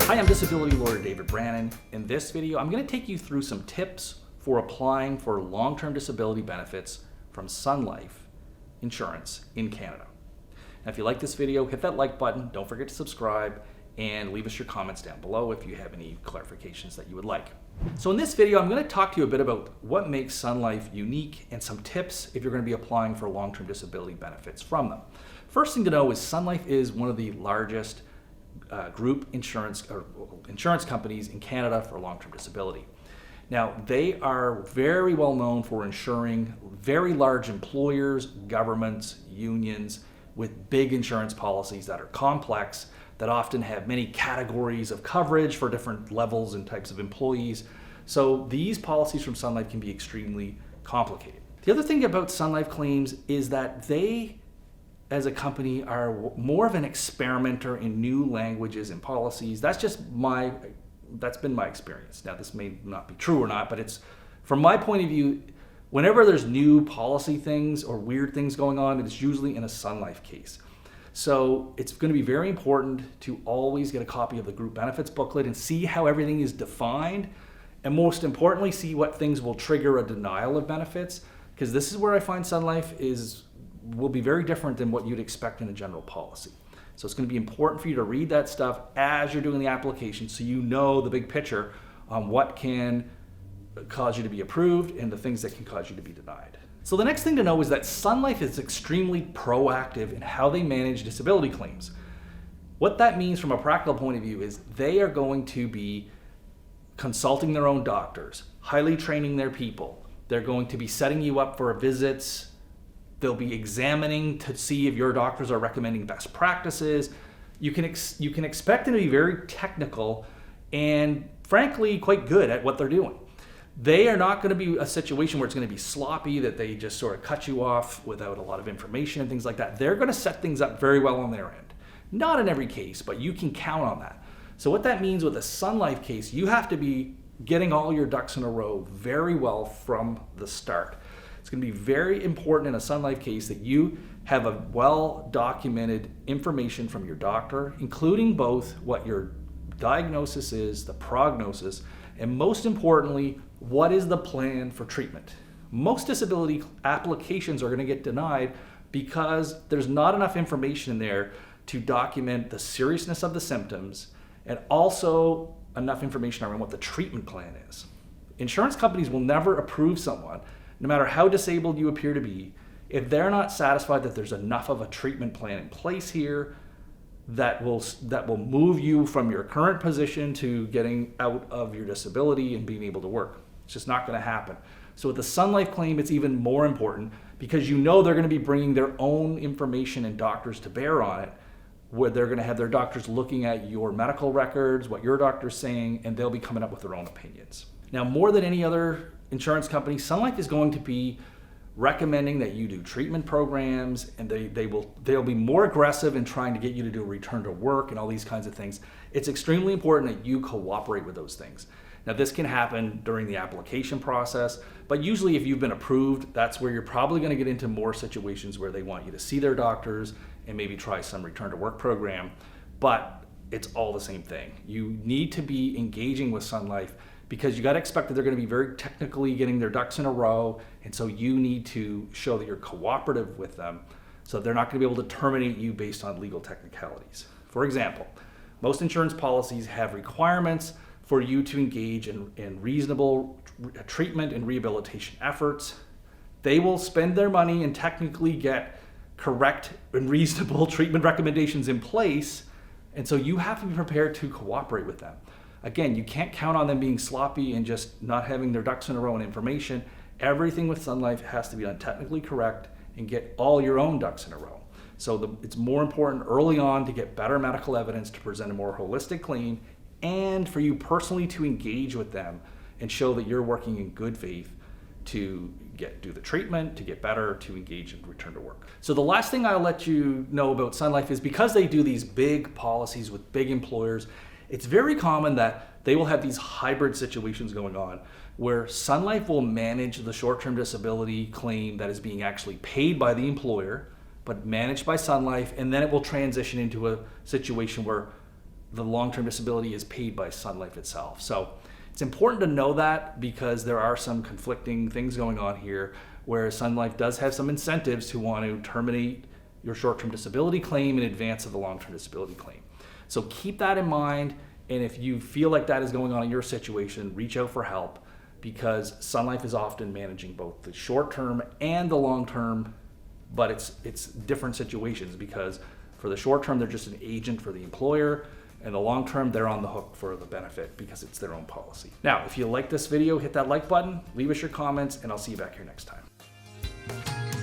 Hi, I'm disability lawyer David Brannon. In this video, I'm going to take you through some tips for applying for long-term disability benefits from Sunlife Insurance in Canada. Now, if you like this video, hit that like button. Don't forget to subscribe and leave us your comments down below if you have any clarifications that you would like. So in this video, I'm going to talk to you a bit about what makes Sunlife unique and some tips if you're going to be applying for long-term disability benefits from them. First thing to know is Sunlife is one of the largest group insurance companies in Canada for long-term disability. Now, they are very well known for insuring very large employers, governments, unions with big insurance policies that are complex, that often have many categories of coverage for different levels and types of employees. So these policies from Sunlife can be extremely complicated. The other thing about Sunlife claims is that they, as a company, are more of an experimenter in new languages and policies. That's been my experience. Now, this may not be true or not, but it's, from my point of view, whenever there's new policy things or weird things going on, it's usually in a Sunlife case. So it's going to be very important to always get a copy of the group benefits booklet and see how everything is defined, and most importantly, see what things will trigger a denial of benefits, because this is where I find Sunlife will be very different than what you'd expect in a general policy. So it's going to be important for you to read that stuff as you're doing the application so you know the big picture on what can cause you to be approved and the things that can cause you to be denied. So the next thing to know is that Sunlife is extremely proactive in how they manage disability claims. What that means from a practical point of view is they are going to be consulting their own doctors, highly training their people. They're going to be setting you up for visits. They'll be examining to see if your doctors are recommending best practices. You can expect them to be very technical and frankly quite good at what they're doing. They are not going to be a situation where it's going to be sloppy, that they just sort of cut you off without a lot of information and things like that. They're going to set things up very well on their end. Not in every case, but you can count on that. So what that means with a Sunlife case, you have to be getting all your ducks in a row very well from the start. It's going to be very important in a Sunlife case that you have a well-documented information from your doctor, including both what your diagnosis is, the prognosis, and most importantly, what is the plan for treatment? Most disability applications are going to get denied because there's not enough information in there to document the seriousness of the symptoms and also enough information around what the treatment plan is. Insurance companies will never approve someone, no matter how disabled you appear to be, if they're not satisfied that there's enough of a treatment plan in place here that will move you from your current position to getting out of your disability and being able to work. It's just not going to happen. So with the Sunlife claim, it's even more important because you know they're going to be bringing their own information and doctors to bear on it, where they're going to have their doctors looking at your medical records, what your doctor's saying, and they'll be coming up with their own opinions. Now, more than any other insurance company, Sunlife is going to be recommending that you do treatment programs, and they'll be more aggressive in trying to get you to do a return to work and all these kinds of things. It's extremely important that you cooperate with those things. Now, this can happen during the application process, but usually if you've been approved, that's where you're probably going to get into more situations where they want you to see their doctors and maybe try some return to work program, but it's all the same thing. You need to be engaging with Sunlife because you got to expect that they're going to be very technically getting their ducks in a row, and so you need to show that you're cooperative with them so they're not going to be able to terminate you based on legal technicalities. For example, most insurance policies have requirements for you to engage in reasonable treatment and rehabilitation efforts. They will spend their money and technically get correct and reasonable treatment recommendations in place, and so you have to be prepared to cooperate with them. Again, you can't count on them being sloppy and just not having their ducks in a row in information. Everything with Sunlife has to be done technically correct and get all your own ducks in a row. So it's more important early on to get better medical evidence to present a more holistic claim, and for you personally to engage with them and show that you're working in good faith to do the treatment, to get better, to engage and return to work. So the last thing I'll let you know about Sunlife is because they do these big policies with big employers, it's very common that they will have these hybrid situations going on where Sunlife will manage the short-term disability claim that is being actually paid by the employer, but managed by Sunlife, and then it will transition into a situation where the long-term disability is paid by Sunlife itself. So it's important to know that because there are some conflicting things going on here where Sunlife does have some incentives to want to terminate your short-term disability claim in advance of the long-term disability claim. So keep that in mind, and if you feel like that is going on in your situation, reach out for help because Sunlife is often managing both the short-term and the long-term, but it's different situations because for the short-term, they're just an agent for the employer, and the long-term, they're on the hook for the benefit because it's their own policy. Now, if you like this video, hit that like button, leave us your comments, and I'll see you back here next time.